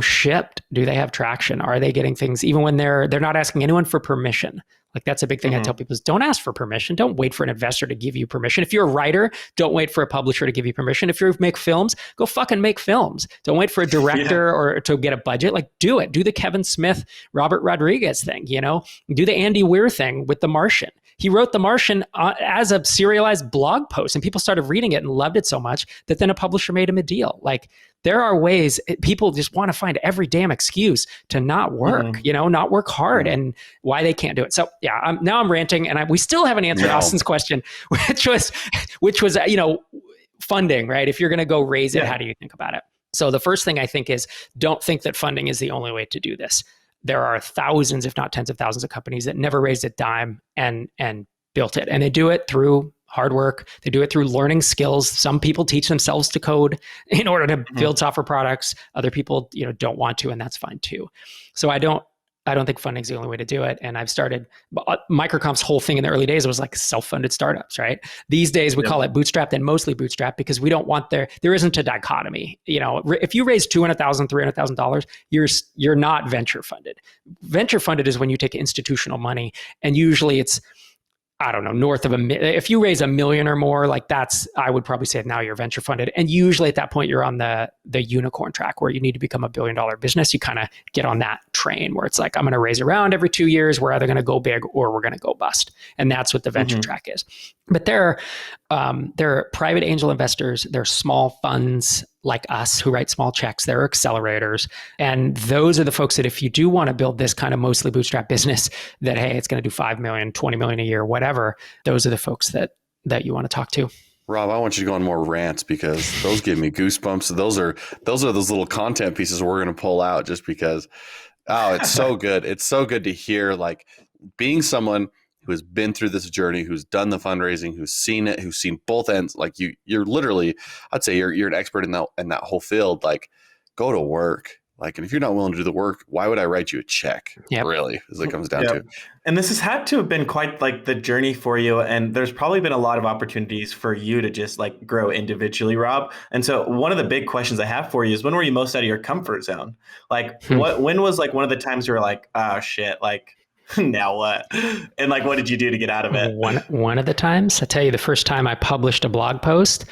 shipped? Do they have traction? Are they getting things even when they're not asking anyone for permission? Like that's a big thing I tell people is don't ask for permission. Don't wait for an investor to give you permission. If you're a writer, don't wait for a publisher to give you permission. If you make films, go fucking make films. Don't wait for a director or to get a budget. Like do it. Do the Kevin Smith, Robert Rodriguez thing, do the Andy Weir thing with The Martian. He wrote The Martian as a serialized blog post and people started reading it and loved it so much that then a publisher made him a deal. Like there are ways people just want to find every damn excuse to not work, not work hard and why they can't do it. So yeah, now I'm ranting and we still haven't answered Austin's question, which was, funding, right? If you're going to go raise it, how do you think about it? So the first thing I think is don't think that funding is the only way to do this. There are thousands, if not tens of thousands of companies that never raised a dime and built it. And they do it through hard work. They do it through learning skills. Some people teach themselves to code in order to build software products. Other people, don't want to, and that's fine too. So I don't think funding is the only way to do it. And I've started Microcomp's whole thing in the early days was like self-funded startups, right? These days we call it bootstrapped and mostly bootstrapped because we don't want there isn't a dichotomy. If you raise $200,000, $300,000, you're not venture funded. Venture funded is when you take institutional money and usually it's, I don't know, north of if you raise $1 million or more, like I would probably say now you're venture funded. And usually at that point, you're on the unicorn track where you need to become $1 billion business. You kind of get on that train where it's like, I'm going to raise a round every 2 years. We're either going to go big or we're going to go bust. And that's what the venture track is. But there are private angel investors. There are small funds like us who write small checks. There are accelerators. And those are the folks that if you do want to build this kind of mostly bootstrap business that, hey, it's going to do 5 million, 20 million a year, whatever, those are the folks that you want to talk to. Rob, I want you to go on more rants because those give me goosebumps. Those are those little content pieces we're going to pull out just because, it's so good. It's so good to hear like being someone who has been through this journey, who's done the fundraising, who's seen it, who's seen both ends. Like you're literally, I'd say you're an expert in that whole field. Like go to work. Like, and if you're not willing to do the work, why would I write you a check? Really, as it comes down to. And this has had to have been quite like the journey for you. And there's probably been a lot of opportunities for you to just like grow individually, Rob. And so one of the big questions I have for you is when were you most out of your comfort zone? Like when was like one of the times you were like, oh shit, like, now what? And like, what did you do to get out of it? One of the times, I tell you, the first time I published a blog post,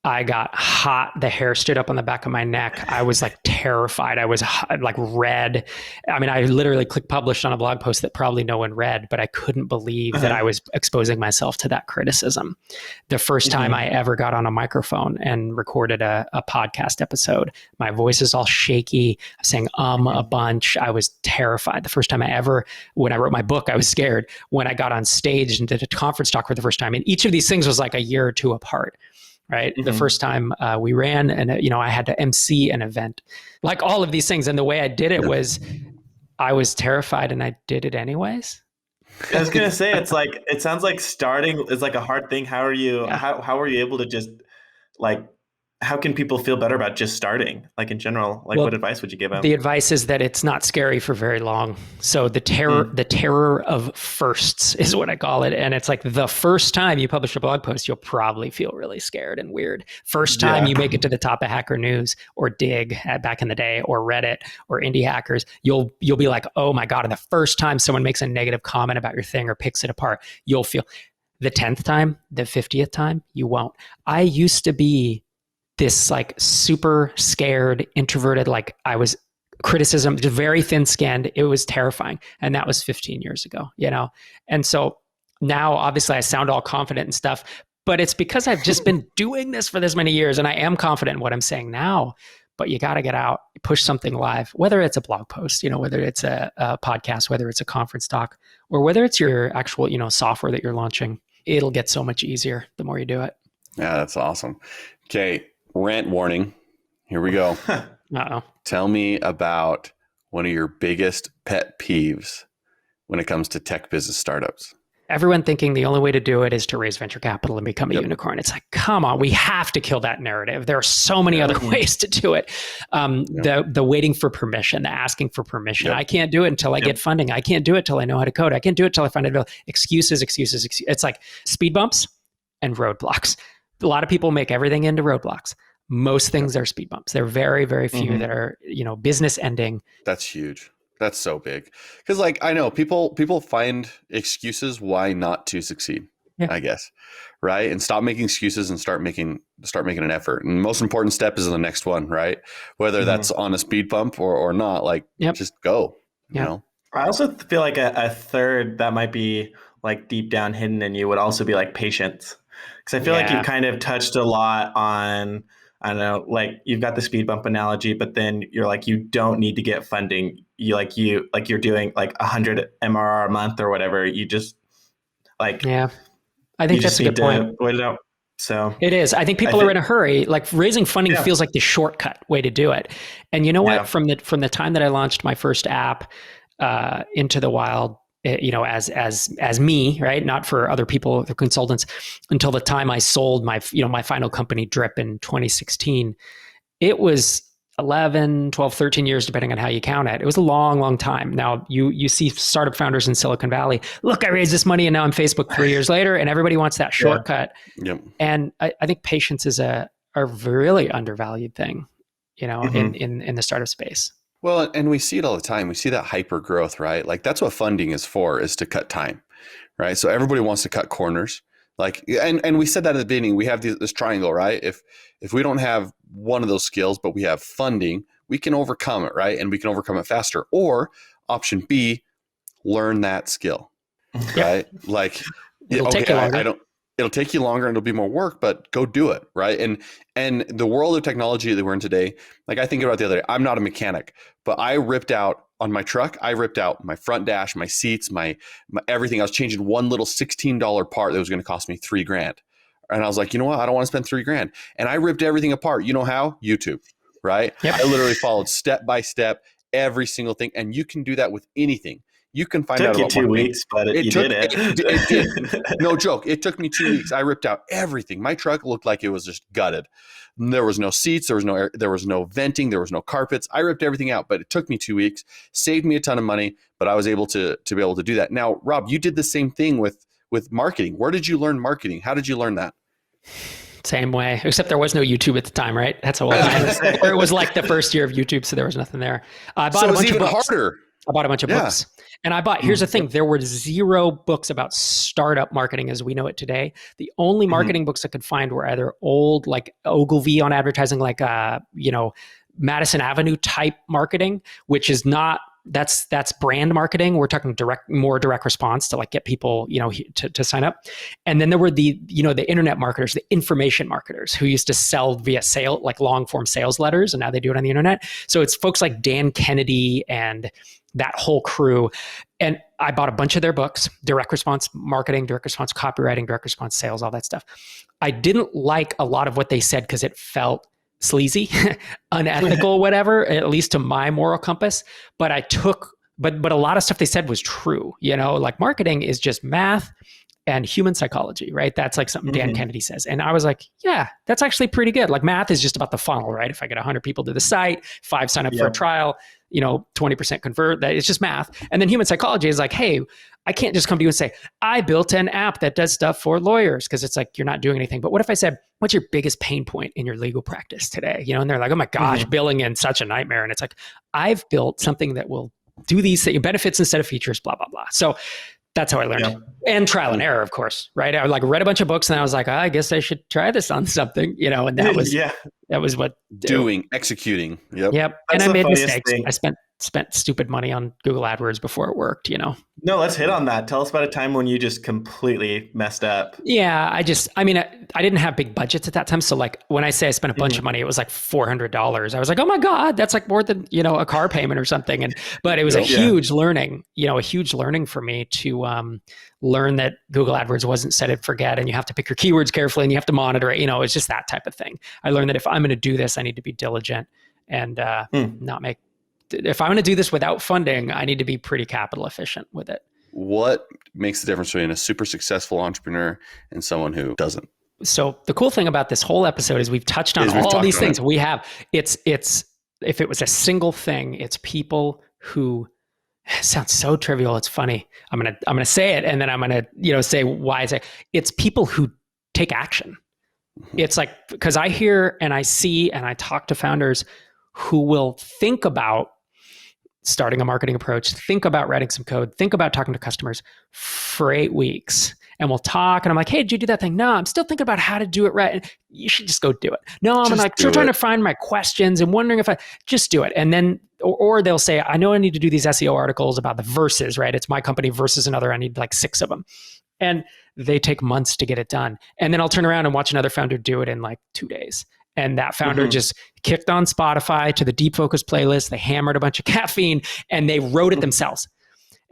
I got hot. The hair stood up on the back of my neck. I was like terrified. I was like red. I mean, I literally clicked publish on a blog post that probably no one read, but I couldn't believe that I was exposing myself to that criticism. The first time I ever got on a microphone and recorded a podcast episode, my voice is all shaky. I'm saying a bunch. I was terrified. The first time when I wrote my book, I was scared. When I got on stage and did a conference talk for the first time, and each of these things was like a year or two apart. Right. The first time we ran and, I had to MC an event, like all of these things. And the way I did it was I was terrified and I did it anyways. I was gonna say it sounds like starting is like a hard thing. Yeah. How are you able to just like how can people feel better about just starting? Like in general, like what Well, advice would you give them? the advice is that it's not scary for very long. So the terror of firsts is what I call it. And it's like the first time you publish a blog post, you'll probably feel really scared and weird. First time you make it to the top of Hacker News or Dig back in the day, or Reddit or Indie Hackers, you'll be like, oh my God. And the first time someone makes a negative comment about your thing or picks it apart, you'll feel. The 10th time, the 50th time, you won't. I used to be this like super scared, introverted, like I was criticism, just very thin skinned. It was terrifying. And that was 15 years ago, you know? And so now obviously I sound all confident and stuff, but it's because I've just been doing this for this many years and I am confident in what I'm saying now. But you got to get out, push something live, whether it's a blog post, you know, whether it's a podcast, whether it's a conference talk, or whether it's your actual, you know, software that you're launching. It'll get so much easier the more you do it. Yeah, that's awesome. Okay. Rant warning. Here we go. Uh-oh. Tell me about one of your biggest pet peeves when it comes to tech business startups. Everyone thinking the only way to do it is to raise venture capital and become a unicorn. It's like, come on, we have to kill that narrative. There are so many other ways to do it. The waiting for permission, the asking for permission. I can't do it until I get funding. I can't do it till I know how to code. I can't do it till I find it. Excuses. It's like speed bumps and roadblocks. A lot of people make everything into roadblocks. Most things are speed bumps. There are very, very few that are, you know, business ending. That's huge. That's so big. Because like, I know people find excuses why not to succeed, I guess. Right. And stop making excuses and start making an effort. And the most important step is the next one, right? Whether that's on a speed bump or not, like just go, you know? I also feel like a third that might be like deep down hidden in you would also be like patience. Because I feel like you've kind of touched a lot on, I don't know, like you've got the speed bump analogy, but then you're like, you don't need to get funding. You're doing like 100 MRR a month or whatever. You just like, I think that's a good point. Wait it out. So it is. I think people are in a hurry. Like raising funding feels like the shortcut way to do it. And you know what? From the time that I launched my first app into the wild, you know, as me, right? Not for other people, the consultants, until the time I sold my final company, Drip, in 2016, it was 11, 12, 13 years, depending on how you count it. It was a long, long time. Now you see startup founders in Silicon Valley, look, I raised this money and now I'm Facebook 3 years later, and everybody wants that shortcut. And I think patience is a really undervalued thing, you know, in the startup space. Well, and we see it all the time. We see that hyper growth, right? Like that's what funding is for, is to cut time, right? So everybody wants to cut corners. Like, and we said that at the beginning, we have this triangle, right? If we don't have one of those skills, but we have funding, we can overcome it, right? And we can overcome it faster. Or option B, learn that skill, right? Like, it'll take you longer. It'll take you longer and it'll be more work, but go do it, right? And the world of technology that we're in today, like I think about the other day, I'm not a mechanic, but I ripped out on my truck, I ripped out my front dash, my seats, my everything. I was changing one little $16 part that was going to cost me $3,000. And I was like, you know what? I don't want to spend $3,000. And I ripped everything apart. You know how? YouTube, right? I literally followed step by step every single thing. And you can do that with anything. You can find out about 2 weeks, but you did it. It did. No joke. It took me 2 weeks. I ripped out everything. My truck looked like it was just gutted. There was no seats. There was no air, there was no venting. There was no carpets. I ripped everything out, but it took me 2 weeks, saved me a ton of money, but I was able to be able to do that. Now, Rob, you did the same thing with marketing. Where did you learn marketing? How did you learn that? Same way, except there was no YouTube at the time, right? That's what it was like the first year of YouTube, so there was nothing there. I bought a bunch of books. Harder. I bought a bunch of books. And I bought, here's the thing, there were 0 books about startup marketing as we know it today. The only marketing books I could find were either old, like Ogilvy on advertising, like, Madison Avenue type marketing, which is not, that's brand marketing. We're talking more direct response to like get people, to sign up. And then there were the internet marketers, the information marketers who used to sell via like long form sales letters. And now they do it on the internet. So it's folks like Dan Kennedy and that whole crew. And I bought a bunch of their books, direct response marketing, direct response copywriting, direct response sales, all that stuff. I didn't like a lot of what they said because it felt sleazy, unethical, whatever, at least to my moral compass. But I took but a lot of stuff they said was true. Like marketing is just math and human psychology, right? That's like something Dan Kennedy says. And I was like, yeah, that's actually pretty good. Like math is just about the funnel, right? If I get 100 people to the site, 5 sign up for a trial, 20% convert, that it's just math. And then human psychology is like, hey, I can't just come to you and say, I built an app that does stuff for lawyers, because it's like, you're not doing anything. But what if I said, what's your biggest pain point in your legal practice today? And they're like, oh my gosh, billing in such a nightmare. And it's like, I've built something that will do these things, benefits instead of features, blah, blah, blah. So that's how I learned. And trial and error, of course, right? I like read a bunch of books and I was like, I guess I should try this on something, and that was, that was what executing. Yep. That's and I made mistakes. Thing. I spent stupid money on Google AdWords before it worked, No, let's hit on that. Tell us about a time when you just completely messed up. Yeah, I didn't have big budgets at that time. So like when I say I spent a bunch of money, it was like $400. I was like, oh my God, that's like more than, a car payment or something. But it was a huge learning, for me to learn that Google AdWords wasn't set and forget, and you have to pick your keywords carefully and you have to monitor it. It's just that type of thing. I learned that if I'm going to do this, I need to be diligent and if I'm going to do this without funding, I need to be pretty capital efficient with it. What makes the difference between a super successful entrepreneur and someone who doesn't? So the cool thing about this whole episode is we've touched on all these things. We have, it's if it was a single thing, it's people who, it sounds so trivial. It's funny. I'm going to say it and then I'm going to, say why it's people who take action. It's like, because I hear and I see and I talk to founders who will think about starting a marketing approach, think about writing some code, think about talking to customers for 8 weeks. And we'll talk and I'm like, hey, did you do that thing? No, I'm still thinking about how to do it right. And you should just go do it. No, I'm like still trying to find my questions and wondering if I just do it. And then, or they'll say, I know I need to do these SEO articles about the versus, right? It's my company versus another. I need like 6 of them. And they take months to get it done. And then I'll turn around and watch another founder do it in like 2 days. And that founder just kicked on Spotify to the Deep Focus playlist. They hammered a bunch of caffeine and they wrote it themselves.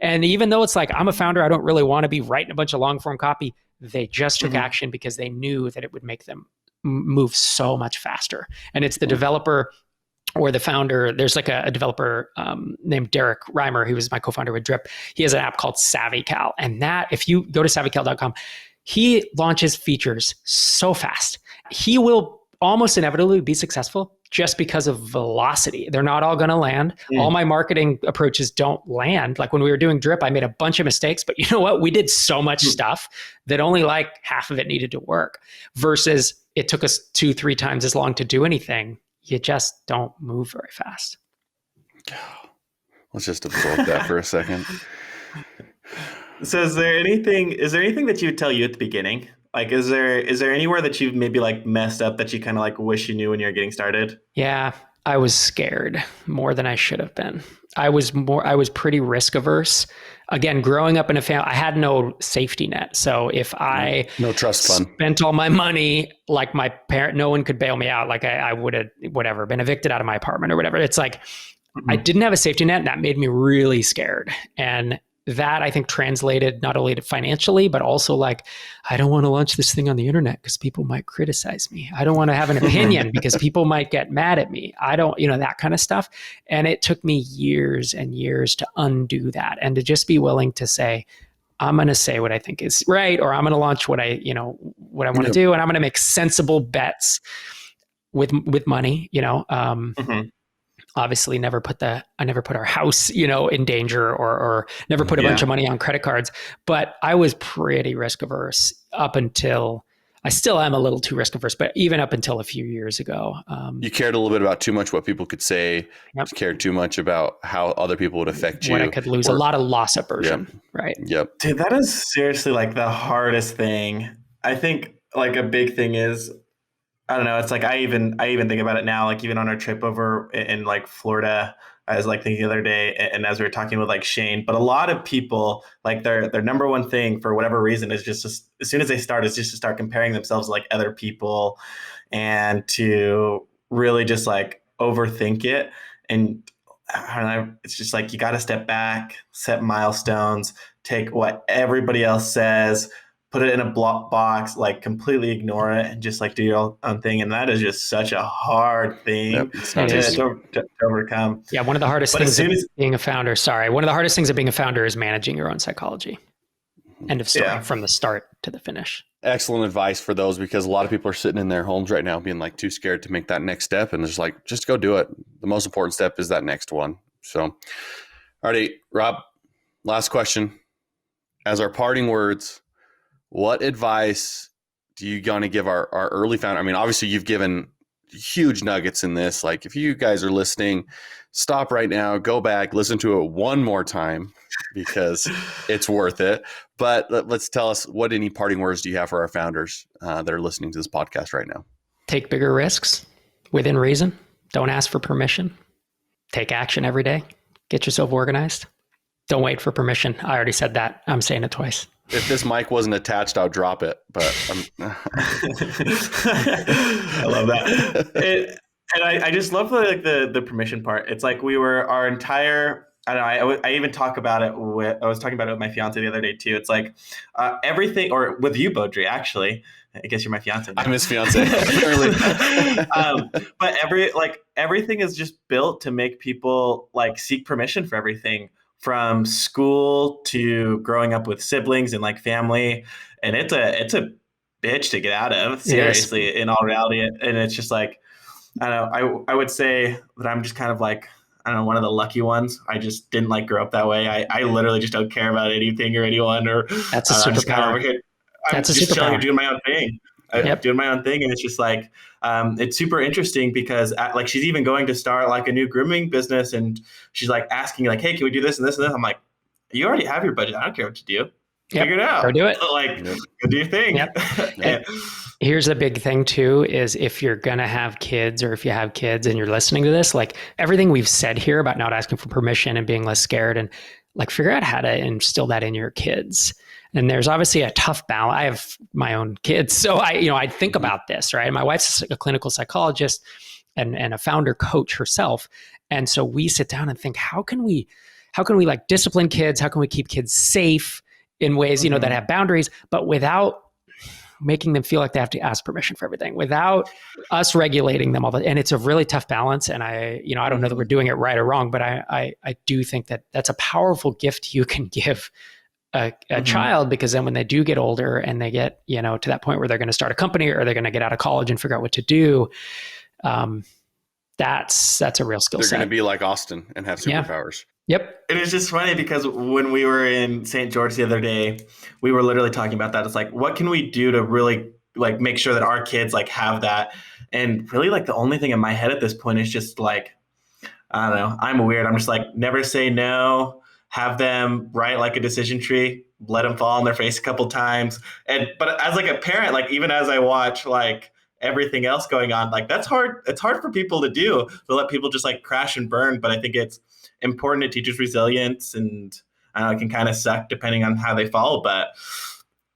And even though it's like, I'm a founder, I don't really want to be writing a bunch of long form copy. They just took action because they knew that it would make them move so much faster. And it's the developer or the founder. There's like a developer named Derek Reimer, who was my co-founder with Drip. He has an app called SavvyCal. And that, if you go to savvycal.com, he launches features so fast. He will almost inevitably be successful just because of velocity. They're not all going to land. All my marketing approaches don't land. Like when we were doing Drip, I made a bunch of mistakes, but you know what? We did so much stuff that only like half of it needed to work versus it took us 2-3 times as long to do anything. You just don't move very fast. Let's just absorb that for a second. So is there anything that you would tell you at the beginning? Like, is there anywhere that you've maybe like messed up that you kind of like wish you knew when you were getting started? Yeah, I was scared more than I should have been. I was pretty risk averse. Again, growing up in a family, I had no safety net. So if I no trust fund, spent all my money, like my parent, no one could bail me out. Like I would have been evicted out of my apartment or whatever. It's like, I didn't have a safety net and that made me really scared. And that I think translated not only to financially, but also like, I don't want to launch this thing on the internet because people might criticize me. I don't want to have an opinion because people might get mad at me. I don't, that kind of stuff. And it took me years and years to undo that and to just be willing to say, I'm going to say what I think is right, or I'm going to launch what I want to do. And I'm going to make sensible bets with money, Obviously I never put our house, in danger or never put a bunch of money on credit cards, but I was pretty risk averse up until I still am a little too risk averse, but even up until a few years ago. You cared a little bit about too much what people could say, cared too much about how other people would affect you. What I could lose, a lot of Lossaversion, right? Yep. Dude, that is seriously like the hardest thing. I think like a big thing is, I don't know. It's like I even think about it now. Like even on our trip over in like Florida, I was like thinking the other day, and as we were talking with like Shane, but a lot of people like their number one thing for whatever reason is just as soon as they start is just to start comparing themselves to like other people, and to really just like overthink it. And I don't know. It's just like you got to step back, set milestones, take what everybody else says, put it in a block box, like completely ignore it and just like do your own thing. And that is just such a hard thing It's not It is. easy. to overcome. Yeah, one of the hardest But as things soon of as being a founder, one of the hardest things of being a founder is managing your own psychology. End of story, Yeah. from the start to the finish. Excellent advice for those, because a lot of people are sitting in their homes right now being like too scared to make that next step, and just like, just go do it. The most important step is that next one. So, alrighty, Rob, last question. As our parting words, what advice do you gonna give our early founder? I mean, obviously you've given huge nuggets in this. Like, if you guys are listening, stop right now, go back, listen to it one more time, because it's worth it. But let's tell us, what any parting words do you have for our founders that are listening to this podcast right now? Take bigger risks within reason. Don't ask for permission. Take action every day. Get yourself organized. Don't wait for permission. I already said that. I'm saying it twice. If this mic wasn't attached, I'll drop it. But I love that. And I just love the permission part. It's like we were our entire. I don't know. I even talk about it I was talking about it with my fiance the other day too. It's like everything, or with you, Bodri, actually. I guess you're my fiance now. I'm his fiance. But everything is just built to make people like seek permission for everything, from school to growing up with siblings and like family. And it's a bitch to get out of, seriously, Yes. in all reality. And it's just like, I don't know, I would say that I'm just kind of like, I don't know, one of the lucky ones. I just didn't like grow up that way. I literally just don't care about anything or anyone, or That's a I'm just kind of superpower. over here. I'm That's a just chilling superpower. and doing my own thing. Yep. Doing my own thing. And it's just like, it's super interesting because like she's even going to start like a new grooming business, and she's like asking like, hey, can we do this and this and this? I'm like, you already have your budget. I don't care what you do. Yep. Figure it out. Go do it. Like, go do your thing. Yep. And- Here's the big thing too, is if you're going to have kids, or if you have kids and you're listening to this, like everything we've said here about not asking for permission and being less scared, and like figure out how to instill that in your kids. And there's obviously a tough balance. I have my own kids, so I think about this, right? My wife's a clinical psychologist and a founder coach herself. And so we sit down and think, how can we like discipline kids? How can we keep kids safe in ways, that have boundaries, but without making them feel like they have to ask permission for everything, without us regulating them all. And it's a really tough balance. And I don't know that we're doing it right or wrong, but I do think that that's a powerful gift you can give a child, because then when they do get older and they get, to that point where they're going to start a company, or they're going to get out of college and figure out what to do, that's a real skill set. They're going to be like Austin and have superpowers. Yep. It was just funny because when we were in St. George the other day, we were literally talking about that. It's like, what can we do to really like make sure that our kids like have that? And really like the only thing in my head at this point is just like, I don't know, I'm weird. I'm just like, never say no. Have them write like a decision tree, let them fall on their face a couple times. But as like a parent, like even as I watch like everything else going on, like that's hard. It's hard for people to do, to let people just like crash and burn. But I think it's important. It teaches resilience, and I don't know, it can kind of suck depending on how they fall. But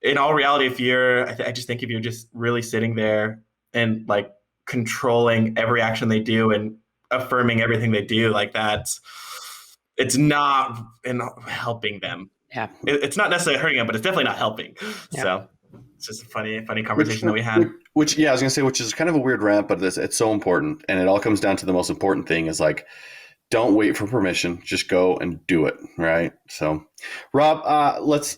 in all reality, I just think if you're just really sitting there and like controlling every action they do and affirming everything they do, like it's not helping them. Yeah. It's not necessarily hurting them, but it's definitely not helping. Yeah. So it's just a funny conversation that we had. Which I was going to say, which is kind of a weird rant, but it's so important. And it all comes down to the most important thing is like, don't wait for permission. Just go and do it. Right. So Rob, let's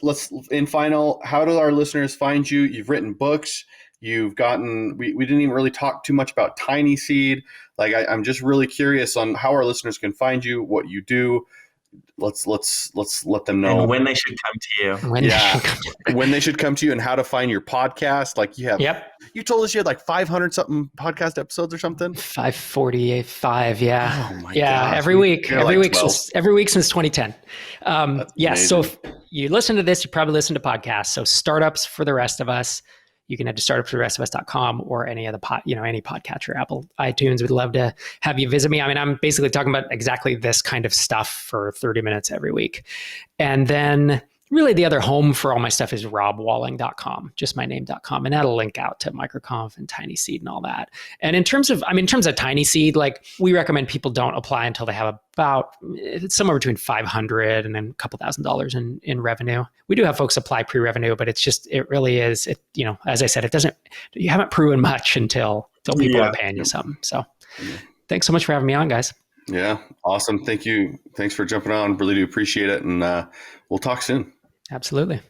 in final, how do our listeners find you? You've written books. You've gotten, we didn't even really talk too much about TinySeed. Like I'm just really curious on how our listeners can find you, what you do. Let's let them know. And when they should come to you. When they should come to you, and how to find your podcast. Like you have, you told us you had like 500 something podcast episodes or something. 545. Yeah. Oh my gosh. Every week since 2010. So if you listen to this, you probably listen to podcasts. So Startups for the Rest of Us. You can head to startupsfortherestofus.com or any of the any podcatcher, Apple, iTunes. We'd love to have you visit me. I mean, I'm basically talking about exactly this kind of stuff for 30 minutes every week. And then really the other home for all my stuff is robwalling.com, just my name.com. And that'll link out to microconf and TinySeed and all that. And in terms of TinySeed, like we recommend people don't apply until they have about somewhere between 500 and then a couple $1,000s in revenue. We do have folks apply pre-revenue, but it really is, as I said, you haven't proven much until people are paying you something. So thanks so much for having me on, guys. Yeah. Awesome. Thank you. Thanks for jumping on. Really do appreciate it. And we'll talk soon. Absolutely.